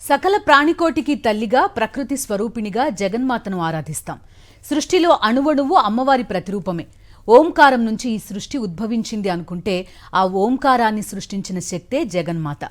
సకల ప్రాణికోటికి తల్లిగా ప్రకృతి స్వరూపిణిగా జగన్మాతను ఆరాధిస్తాం. సృష్టిలో అణువణువు అమ్మవారి ప్రతిరూపమే. ఓంకారం నుంచి ఈ సృష్టి ఉద్భవించింది అనుకుంటే ఆ ఓంకారాన్ని సృష్టించిన శక్తే జగన్మాత.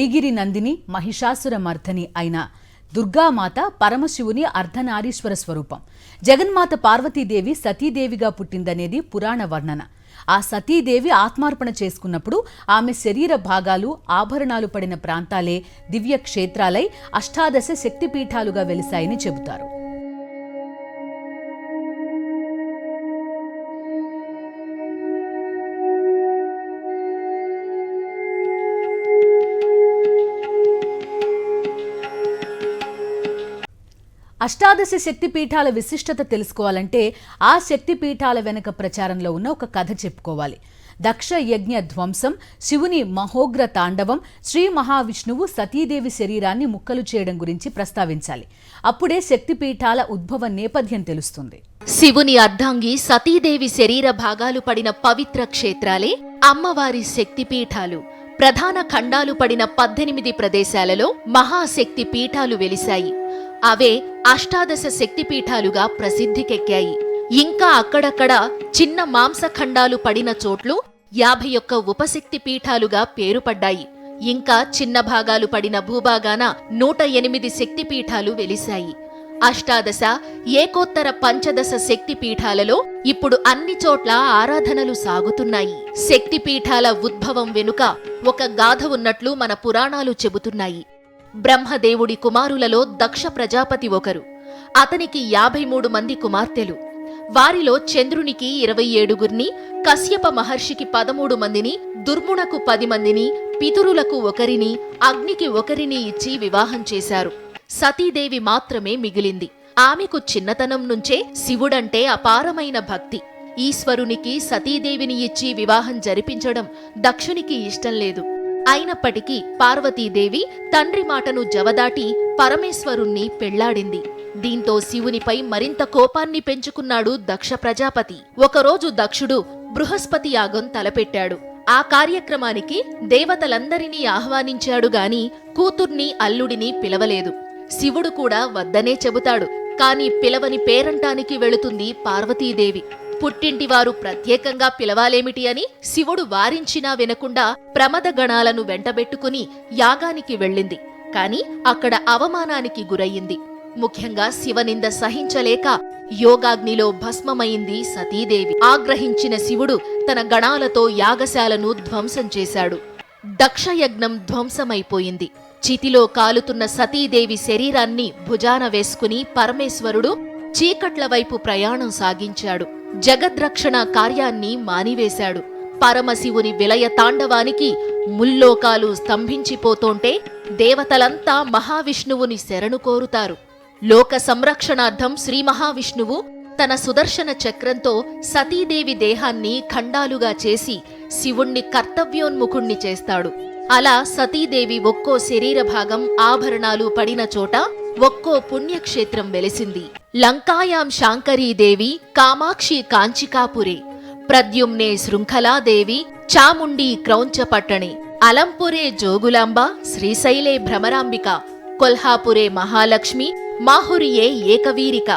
ఐగిరి నందిని మహిషాసుర మర్ధని అయిన దుర్గామాత పరమశివుని అర్ధనారీశ్వర స్వరూపం. జగన్మాత పార్వతీదేవి సతీదేవిగా పుట్టిందనేది పురాణ వర్ణన. ఆ సతీదేవి ఆత్మార్పణ చేసుకున్నప్పుడు ఆమె శరీర భాగాలు ఆభరణాలు పడిన ప్రాంతాలే దివ్య క్షేత్రాలై అష్టాదశ శక్తిపీఠాలుగా వెలిశాయని చెబుతారు. అష్టాదశ శక్తిపీఠాల విశిష్టత తెలుసుకోవాలంటే ఆ శక్తిపీఠాల వెనుక ప్రచారంలో ఉన్న ఒక కథ చెప్పుకోవాలి. దక్ష యజ్ఞ ధ్వంసం, శివుని మహోగ్ర తాండవం, శ్రీ మహావిష్ణువు సతీదేవి శరీరాన్ని ముక్కలు చేయడం గురించి ప్రస్తావించాలి. అప్పుడే శక్తిపీఠాల ఉద్భవ నేపథ్యం తెలుస్తుంది. శివుని అర్ధాంగి సతీదేవి శరీర భాగాలు పడిన పవిత్ర క్షేత్రాలే అమ్మవారి శక్తిపీఠాలు. ప్రధాన ఖండాలు పడిన 18 ప్రదేశాలలో మహాశక్తి పీఠాలు వెలిశాయి. అవే అష్టాదశ శక్తిపీఠాలుగా ప్రసిద్ధికెక్కాయి. ఇంకా అక్కడక్కడ చిన్న మాంసఖండాలు పడిన చోట్లు 51 ఉపశక్తి పీఠాలుగా పేరుపడ్డాయి. ఇంకా చిన్న భాగాలు పడిన భూభాగాన 108 శక్తిపీఠాలు వెలిశాయి. అష్టాదశ ఏకోత్తర పంచదశ శక్తిపీఠాలలో ఇప్పుడు అన్ని చోట్ల ఆరాధనలు సాగుతున్నాయి. శక్తిపీఠాల ఉద్భవం వెనుక ఒక గాథ ఉన్నట్లు మన పురాణాలు చెబుతున్నాయి. బ్రహ్మదేవుడి కుమారులలో దక్ష ప్రజాపతి ఒకరు. అతనికి 53 మంది కుమార్తెలు. వారిలో చంద్రునికి 27గురిని, కశ్యప మహర్షికి 13 మందిని, దుర్మునకు 10 మందిని, పితరులకు 1ని, అగ్నికి 1ని ఇచ్చి వివాహం చేశారు. సతీదేవి మాత్రమే మిగిలింది. ఆమెకు చిన్నతనం నుంచే శివుడంటే అపారమైన భక్తి. ఈశ్వరునికి సతీదేవిని ఇచ్చి వివాహం జరిపించడం దక్షునికి ఇష్టం లేదు. అయినప్పటికీ పార్వతీదేవి తండ్రి మాటను జవదాటి పరమేశ్వరుణ్ణి పెళ్లాడింది. దీంతో శివునిపై మరింత కోపాన్ని పెంచుకున్నాడు దక్ష ప్రజాపతి. ఒకరోజు దక్షుడు బృహస్పతి యాగం తలపెట్టాడు. ఆ కార్యక్రమానికి దేవతలందరినీ ఆహ్వానించాడు గాని కూతుర్ని అల్లుడిని పిలవలేదు. శివుడు కూడా వద్దనే చెబుతాడు. కాని పిలవని పేరంటానికి వెళుతుంది పార్వతీదేవి. పుట్టింటివారు ప్రత్యేకంగా పిలవాలేమిటి అని శివుడు వారించినా వినకుండా ప్రమదగణాలను వెంటబెట్టుకుని యాగానికి వెళ్ళింది. కాని అక్కడ అవమానానికి గురయ్యింది. ముఖ్యంగా శివనింద సహించలేక యోగాగ్నిలో భస్మమైంది సతీదేవి. ఆగ్రహించిన శివుడు తన గణాలతో యాగశాలను ధ్వంసం చేశాడు. దక్షయజ్ఞం ధ్వంసమైపోయింది. చితిలో కాలుతున్న సతీదేవి శరీరాన్ని భుజాన వేసుకుని పరమేశ్వరుడు చీకట్ల వైపు ప్రయాణం సాగించాడు. జగద్రక్షణ కార్యాన్ని మానివేశాడు. పరమశివుని విలయ తాండవానికి ముల్లోకాలు స్తంభించిపోతోంటే దేవతలంతా మహావిష్ణువుని శరణు కోరుతారు. లోక సంరక్షణార్థం శ్రీ మహావిష్ణువు తన సుదర్శన చక్రంతో సతీదేవి దేహాన్ని ఖండాలుగా చేసి శివుణ్ణి కర్తవ్యోన్ముఖుణ్ణి చేస్తాడు. అలా సతీదేవి ఒక్కో శరీర భాగం ఆభరణాలు పడిన చోట ఒక్కో పుణ్యక్షేత్రం వెలిసింది. లంకాయాం శాంకరీదేవి కామాక్షి కాంచికాపురే, ప్రద్యుమ్నే శృంఖలాదేవి చాముండి క్రౌంచపట్టణే, అలంపురే జోగులాంబ శ్రీశైలే భ్రమరాంబిక, కొల్హాపురే మహాలక్ష్మి మాహురియే ఏకవీరిక,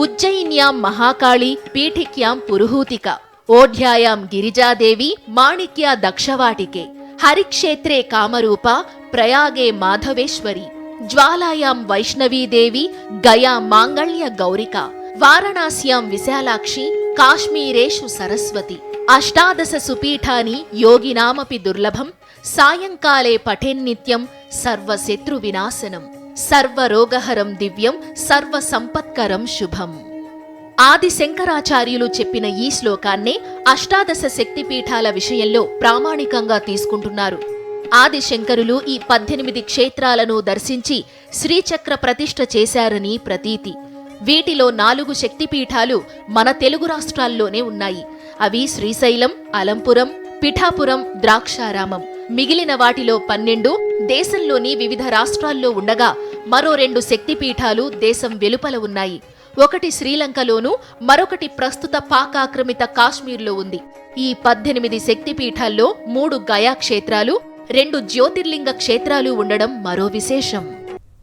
ఉజ్జయిన్యాం మహాకాళి పీఠిక్యాం పురుహూతిక, ఓఢ్యాయాం గిరిజాదేవి మాణిక్యా దక్షవాటికే, హరిక్షేత్రే కామరూప ప్రయాగే మాధవేశ్వరి, జ్వాలాయాం వైష్ణవీదేవి గయా మాంగళ్య గౌరిక, వారణాస్యాం విశాలాక్షి కాశ్మీరేషు సరస్వతి. అష్టాదశ సుపీఠాని యోగినామపి దుర్లభం, సాయంకాలే పఠేన్నిత్యం సర్వశత్రు వినాశనం, సర్వరోగహరం దివ్యం సర్వసంపత్కరం శుభం. ఆది శంకరాచార్యులు చెప్పిన ఈ శ్లోకాన్నే అష్టాదశ శక్తిపీఠాల విషయంలో ప్రామాణికంగా తీసుకుంటున్నారు. ఆది శంకరులు ఈ 18 క్షేత్రాలను దర్శించి శ్రీచక్ర ప్రతిష్ఠ చేశారని ప్రతీతి. వీటిలో 4 శక్తిపీఠాలు మన తెలుగు రాష్ట్రాల్లోనే ఉన్నాయి. అవి శ్రీశైలం, అలంపురం, పిఠాపురం, ద్రాక్షారామం. మిగిలిన వాటిలో 12 దేశంలోని వివిధ రాష్ట్రాల్లో ఉండగా మరో 2 శక్తిపీఠాలు దేశం వెలుపల ఉన్నాయి. ఒకటి శ్రీలంకలోనూ మరొకటి ప్రస్తుత పాక్ ఆక్రమిత కాశ్మీర్లో ఉంది. ఈ 18 శక్తిపీఠాల్లో 3 గయా క్షేత్రాలు, 2 జ్యోతిర్లింగ క్షేత్రాలు ఉండడం మరో విశేషం.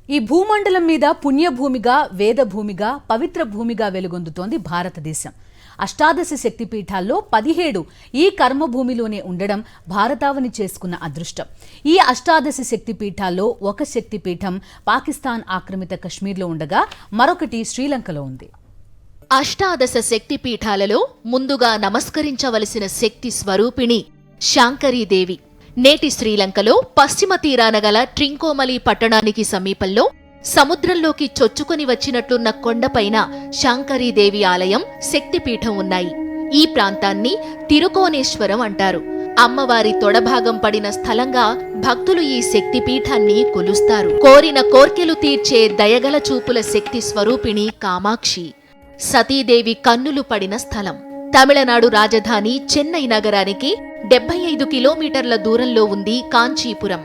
ఈ భూమండలం మీద పుణ్యభూమిగా, వేదభూమిగా, పవిత్ర భూమిగా వెలుగొందుతోంది భారతదేశం. అష్టాదశ శక్తిపీఠాల్లో 17 ఈ కర్మభూమిలోనే ఉండడం భారతావని చేసుకున్న అదృష్టం. ఈ అష్టాదశ శక్తిపీఠాల్లో ఒక శక్తిపీఠం పాకిస్తాన్ ఆక్రమిత కశ్మీర్లో ఉండగా మరొకటి శ్రీలంకలో ఉంది. అష్టాదశ శక్తిపీఠాలలో ముందుగా నమస్కరించవలసిన శక్తి స్వరూపిణి శాంకరీదేవి. నేటి శ్రీలంకలో పశ్చిమ తీరాన గల ట్రింకోమలి పట్టణానికి సమీపంలో సముద్రంలోకి చొచ్చుకొని వచ్చినట్లున్న కొండపైన శాంకరీదేవి ఆలయం, శక్తిపీఠం ఉన్నాయి. ఈ ప్రాంతాన్ని తిరుకోనేశ్వరం అంటారు. అమ్మవారి తొడభాగం పడిన స్థలంగా భక్తులు ఈ శక్తిపీఠాన్ని కొలుస్తారు. కోరిన కోర్కెలు తీర్చే దయగల చూపుల శక్తి స్వరూపిణి కామాక్షి. సతీదేవి కన్నులు పడిన స్థలం. తమిళనాడు రాజధాని చెన్నై నగరానికి 75 కిలోమీటర్ల దూరంలో ఉంది కాంచీపురం.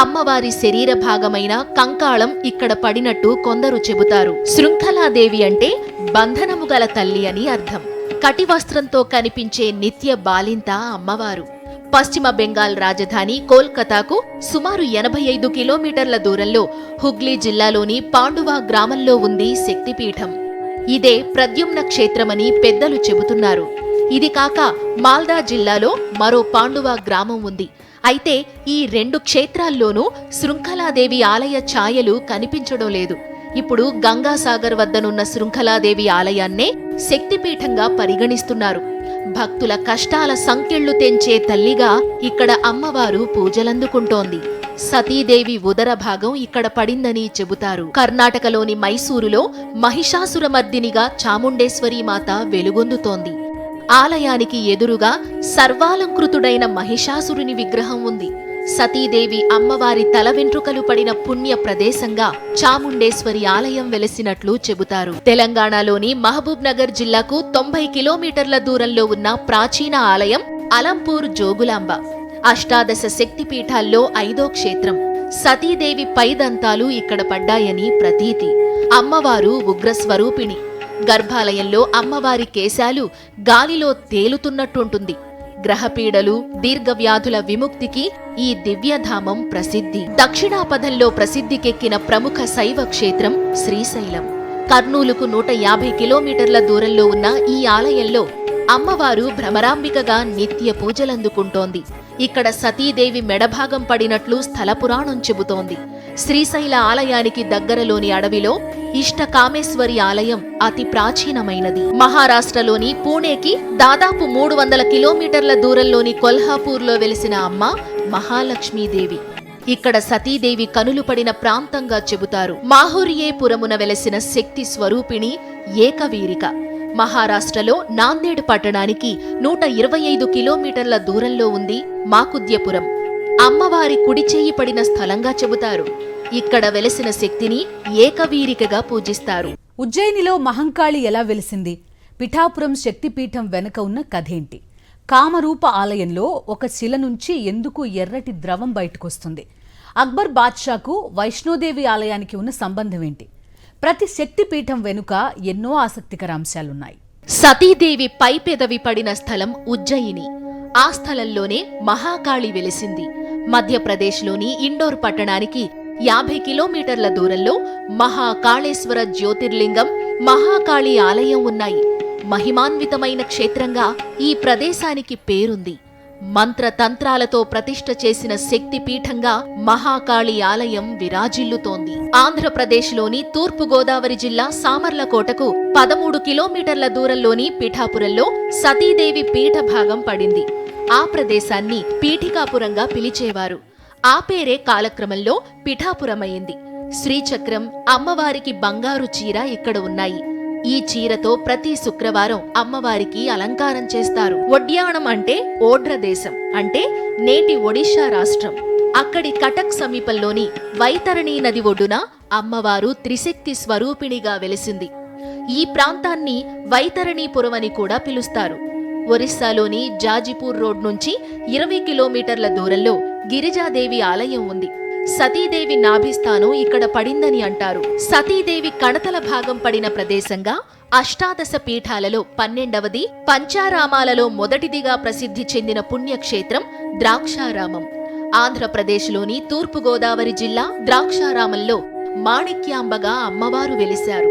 అమ్మవారి శరీర భాగమైన కంకాళం ఇక్కడ పడినట్టు కొందరు చెబుతారు. శృంఖలాదేవి అంటే బంధనము గల తల్లి అని అర్థం. కటివస్త్రంతో కనిపించే నిత్య బాలింత అమ్మవారు. పశ్చిమ బెంగాల్ రాజధాని కోల్కతాకు సుమారు 85 కిలోమీటర్ల దూరంలో హుగ్లీ జిల్లాలోని పాండువా గ్రామంలో ఉంది శక్తిపీఠం. ఇదే ప్రద్యుమ్న క్షేత్రమని పెద్దలు చెబుతున్నారు. ఇది కాక మాల్దా జిల్లాలో మరో పాండువా గ్రామం ఉంది. అయితే ఈ 2 క్షేత్రాల్లోనూ శృంఖలాదేవి ఆలయ ఛాయలు కనిపించడం లేదు. ఇప్పుడు గంగాసాగర్ వద్దనున్న శృంఖలాదేవి ఆలయాన్నే శక్తిపీఠంగా పరిగణిస్తున్నారు. భక్తుల కష్టాల సంకెళ్లు తెంచే తల్లిగా ఇక్కడ అమ్మవారు పూజలందుకుంటోంది. సతీదేవి ఉదర భాగం ఇక్కడ పడిందని చెబుతారు. కర్ణాటకలోని మైసూరులో మహిషాసురమర్దినిగా చాముండేశ్వరీ మాత వెలుగొందుతోంది. ఆలయానికి ఎదురుగా సర్వాలంకృతుడైన మహిషాసురుని విగ్రహం ఉంది. సతీదేవి అమ్మవారి తల వెంట్రుకలు పడిన పుణ్య ప్రదేశంగా చాముండేశ్వరి ఆలయం వెలసినట్లు చెబుతారు. తెలంగాణలోని మహబూబ్ నగర్ జిల్లాకు 90 కిలోమీటర్ల దూరంలో ఉన్న ప్రాచీన ఆలయం అలంపూర్ జోగులాంబ. అష్టాదశ శక్తిపీఠాల్లో 5వ క్షేత్రం. సతీదేవి పైదంతాలు ఇక్కడ పడ్డాయని ప్రతీతి. అమ్మవారు ఉగ్రస్వరూపిణి. గర్భాలయంలో అమ్మవారి కేశాలు గాలిలో తేలుతున్నట్టుంటుంది. గ్రహపీడలు, దీర్ఘవ్యాధుల విముక్తికి ఈ దివ్యధామం ప్రసిద్ధి. దక్షిణాపథంలో ప్రసిద్ధికెక్కిన ప్రముఖ శైవ క్షేత్రం శ్రీశైలం. కర్నూలుకు 150 కిలోమీటర్ల దూరంలో ఉన్న ఈ ఆలయంలో అమ్మవారు భ్రమరాంబికగా నిత్య పూజలందుకుంటోంది. ఇక్కడ సతీదేవి మెడభాగం పడినట్లు స్థల పురాణం చెబుతోంది. శ్రీశైల ఆలయానికి దగ్గరలోని అడవిలో ఇష్టకామేశ్వరి ఆలయం అతి ప్రాచీనమైనది. మహారాష్ట్రలోని పూణేకి దాదాపు 300 కిలోమీటర్ల దూరంలోని కొల్హాపూర్లో వెలిసిన అమ్మ మహాలక్ష్మీదేవి. ఇక్కడ సతీదేవి కనులు పడిన ప్రాంతంగా చెబుతారు. మాహుర్యేపురమున వెలసిన శక్తి స్వరూపిణి ఏకవీరిక. మహారాష్ట్రలో నాందేడ్ పట్టణానికి 125 కిలోమీటర్ల దూరంలో ఉంది మాకుద్యపురం. అమ్మవారి కుడి చేయి పడిన స్థలంగా చెబుతారు. ఇక్కడ వెలసిన శక్తిని ఏకవీరికగా పూజిస్తారు. ఉజ్జయినిలో మహంకాళి ఎలా వెలిసింది? పిఠాపురం శక్తిపీఠం వెనుక ఉన్న కథేంటి? కామరూప ఆలయంలో ఒక శిల నుంచి ఎందుకు ఎర్రటి ద్రవం బయటకొస్తుంది? అక్బర్ బాద్షాకు వైష్ణోదేవి ఆలయానికి ఉన్న సంబంధం ఏంటి? ప్రతి శక్తిపీఠం వెనుక ఎన్నో ఆసక్తికర అంశాలున్నాయి. సతీదేవి పైపెదవి పడిన స్థలం ఉజ్జయిని. ఆ స్థలంలోనే మహాకాళి వెలిసింది. మధ్యప్రదేశ్లోని ఇండోర్ పట్టణానికి 50 కిలోమీటర్ల దూరంలో మహాకాళేశ్వర జ్యోతిర్లింగం, మహాకాళి ఆలయం ఉన్నాయి. మహిమాన్వితమైన క్షేత్రంగా ఈ ప్రదేశానికి పేరుంది. మంత్రతంత్రాలతో ప్రతిష్ఠ చేసిన శక్తిపీఠంగా మహాకాళి ఆలయం విరాజిల్లుతోంది. ఆంధ్రప్రదేశ్లోని తూర్పు గోదావరి జిల్లా సామర్లకోటకు 13 కిలోమీటర్ల దూరంలోని పిఠాపురంలో సతీదేవి పీఠ భాగం పడింది. ఆ ప్రదేశాన్ని పీఠికాపురంగా పిలిచేవారు. ఆ పేరే కాలక్రమంలో పిఠాపురమైంది. శ్రీచక్రం, అమ్మవారికి బంగారు చీర ఇక్కడ ఉన్నాయి. ఈ చీరతో ప్రతి శుక్రవారం అమ్మవారికి అలంకారం చేస్తారు. ఒడ్యాణం అంటే ఓడ్ర దేశం, అంటే నేటి ఒడిషా రాష్ట్రం. అక్కడి కటక్ సమీపంలోని వైతరణి నది ఒడ్డున అమ్మవారు త్రిశక్తి స్వరూపిణిగా వెలిసింది. ఈ ప్రాంతాన్ని వైతరణీపురం అని కూడా పిలుస్తారు. ఒరిస్సాలోని జాజిపూర్ రోడ్ నుంచి 20 కిలోమీటర్ల దూరంలో గిరిజాదేవి ఆలయం ఉంది. సతీదేవి నాభిస్థానం ఇక్కడ పడిందని అంటారు. సతీదేవి కణతల భాగం పడిన ప్రదేశంగా అష్టాదశ పీఠాలలో 12వది, పంచారామాలలో మొదటిదిగా ప్రసిద్ధి చెందిన పుణ్యక్షేత్రం ద్రాక్షారామం. ఆంధ్రప్రదేశ్లోని తూర్పు గోదావరి జిల్లా ద్రాక్షారామంలో మాణిక్యాంబగా అమ్మవారు వెలిశారు.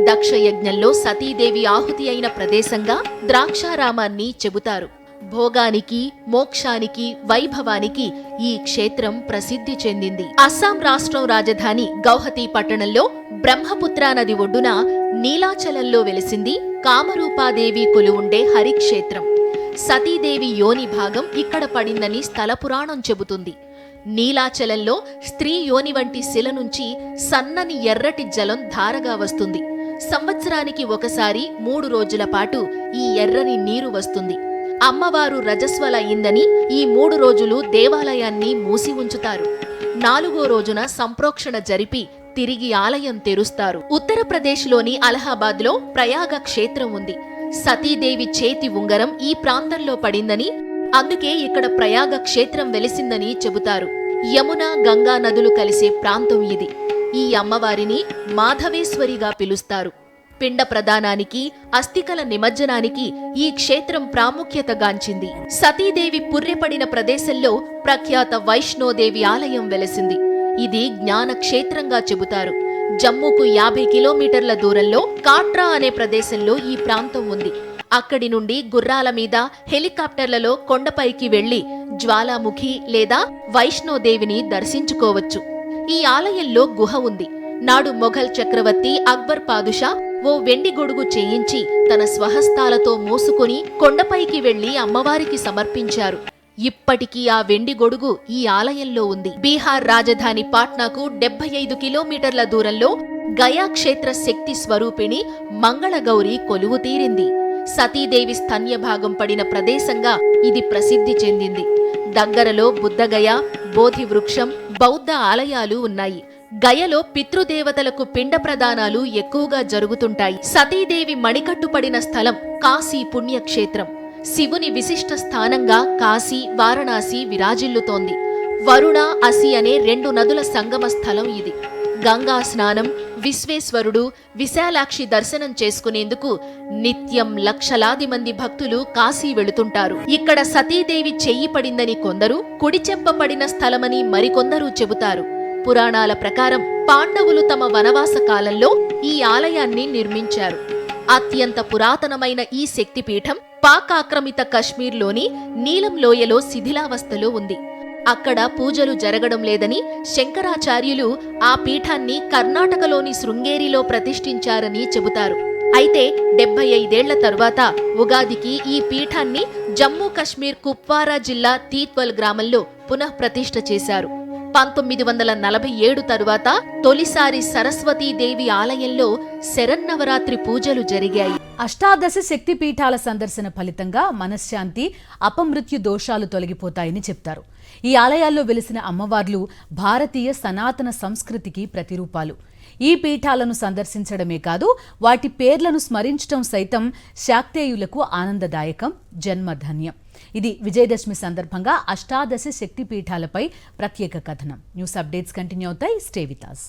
దక్షయజ్ఞంలో సతీదేవి ఆహుతి అయిన ప్రదేశంగా ద్రాక్షారామాన్ని చెబుతారు. భోగానికి, మోక్షానికి, వైభవానికి ఈ క్షేత్రం ప్రసిద్ధి చెందింది. అస్సాం రాష్ట్రం రాజధాని గౌహతి పట్టణంలో బ్రహ్మపుత్రా నది ఒడ్డున నీలాచలంలో వెలిసింది కామరూపాదేవి కొలువుండే హరిక్షేత్రం. సతీదేవి యోని భాగం ఇక్కడ పడిందని స్థల పురాణం చెబుతుంది. నీలాచలంలో స్త్రీ యోని వంటి శిల నుంచి సన్నని ఎర్రటి జలం ధారగా వస్తుంది. సంవత్సరానికి ఒకసారి 3 రోజుల పాటు ఈ ఎర్రని నీరు వస్తుంది. అమ్మవారు రజస్వల అయిందని ఈ 3 రోజులు దేవాలయాన్ని మూసి ఉంచుతారు. 4వ రోజున సంప్రోక్షణ జరిపి తిరిగి ఆలయం తెరుస్తారు. ఉత్తరప్రదేశ్లోని అలహాబాద్లో ప్రయాగ క్షేత్రం ఉంది. సతీదేవి చేతి ఉంగరం ఈ ప్రాంతంలో పడిందని, అందుకే ఇక్కడ ప్రయాగ క్షేత్రం వెలిసిందని చెబుతారు. యమున, గంగా నదులు కలిసే ప్రాంతం ఇది. ఈ అమ్మవారిని మాధవేశ్వరిగా పిలుస్తారు. పిండ ప్రదానానికి, అస్థికల నిమజ్జనానికి ఈ క్షేత్రం ప్రాముఖ్యతగాంచింది. సతీదేవి పుర్రెపడిన ప్రదేశంలో ప్రఖ్యాత వైష్ణోదేవి ఆలయం వెలసింది. ఇది జ్ఞాన క్షేత్రంగా చెబుతారు. జమ్మూకు 50 కిలోమీటర్ల దూరంలో కాట్రా అనే ప్రదేశంలో ఈ ప్రాంతం ఉంది. అక్కడి నుండి గుర్రాల మీద, హెలికాప్టర్లలో కొండపైకి వెళ్లి జ్వాలాముఖి లేదా వైష్ణోదేవిని దర్శించుకోవచ్చు. ఈ ఆలయంలో గుహ ఉంది. నాడు మొఘల్ చక్రవర్తి అక్బర్ పాదుషా ఓ వెండి గొడుగు చేయించి తన స్వహస్తాలతో మోసుకొని కొండపైకి వెళ్లి అమ్మవారికి సమర్పించారు. ఇప్పటికీ ఆ వెండి గొడుగు ఈ ఆలయంలో ఉంది. బీహార్ రాజధాని పాట్నాకు 75 కిలోమీటర్ల దూరంలో గయా క్షేత్ర శక్తి స్వరూపిణి మంగళగౌరి కొలువు తీరింది. సతీదేవి స్తన్య భాగం పడిన ప్రదేశంగా ఇది ప్రసిద్ధి చెందింది. దగ్గరలో బుద్ధగయ, బోధి వృక్షం, బౌద్ధ ఆలయాలు ఉన్నాయి. గయలో పితృదేవతలకు పిండ ప్రదానాలు ఎక్కువగా జరుగుతుంటాయి. సతీదేవి మణికట్టుపడిన స్థలం కాశీ పుణ్యక్షేత్రం. శివుని విశిష్ట స్థానంగా కాశీ, వారణాసి విరాజిల్లుతోంది. వరుణ, అసి అనే 2 నదుల సంగమ స్థలం ఇది. గంగా స్నానం, విశ్వేశ్వరుడు, విశాలాక్షి దర్శనం చేసుకునేందుకు నిత్యం లక్షలాది మంది భక్తులు కాశీ వెళుతుంటారు. ఇక్కడ సతీదేవి చెయ్యి పడిందని కొందరు, కుడిచెంప పడిన స్థలమని మరికొందరు చెబుతారు. పురాణాల ప్రకారం పాండవులు తమ వనవాస కాలంలో ఈ ఆలయాన్ని నిర్మించారు. అత్యంత పురాతనమైన ఈ శక్తిపీఠం పాక్ ఆక్రమిత కశ్మీర్లోని నీలం లోయలో శిథిలావస్థలో ఉంది. అక్కడ పూజలు జరగడం లేదని శంకరాచార్యులు ఆ పీఠాన్ని కర్ణాటకలోని శృంగేరిలో ప్రతిష్ఠించారని చెబుతారు. అయితే 75 ఏళ్ల తరువాత ఉగాదికి ఈ పీఠాన్ని జమ్మూ కశ్మీర్ కుప్వారా జిల్లా తీత్వల్ గ్రామంలో పునఃప్రతిష్ఠ చేశారు. 1947 తరువాత తొలిసారి సరస్వతీదేవి ఆలయంలో శరన్నవరాత్రి పూజలు జరిగాయి. అష్టాదశ శక్తి పీఠాల సందర్శన ఫలితంగా మనశ్శాంతి, అపమృత్యు దోషాలు తొలగిపోతాయని చెప్తారు. ఈ ఆలయాల్లో వెలిసిన అమ్మవార్లు భారతీయ సనాతన సంస్కృతికి ప్రతిరూపాలు. ఈ పీఠాలను సందర్శించడమే కాదు, వాటి పేర్లను స్మరించడం సైతం శాక్తేయులకు ఆనందదాయకం, జన్మధన్యం. ఇది విజయదశమి సందర్భంగా అష్టాదశ శక్తి పీఠాలపై ప్రత్యేక కథనం. న్యూస్ అప్డేట్స్ కంటిన్యూ అవుతాయి. Stay with us.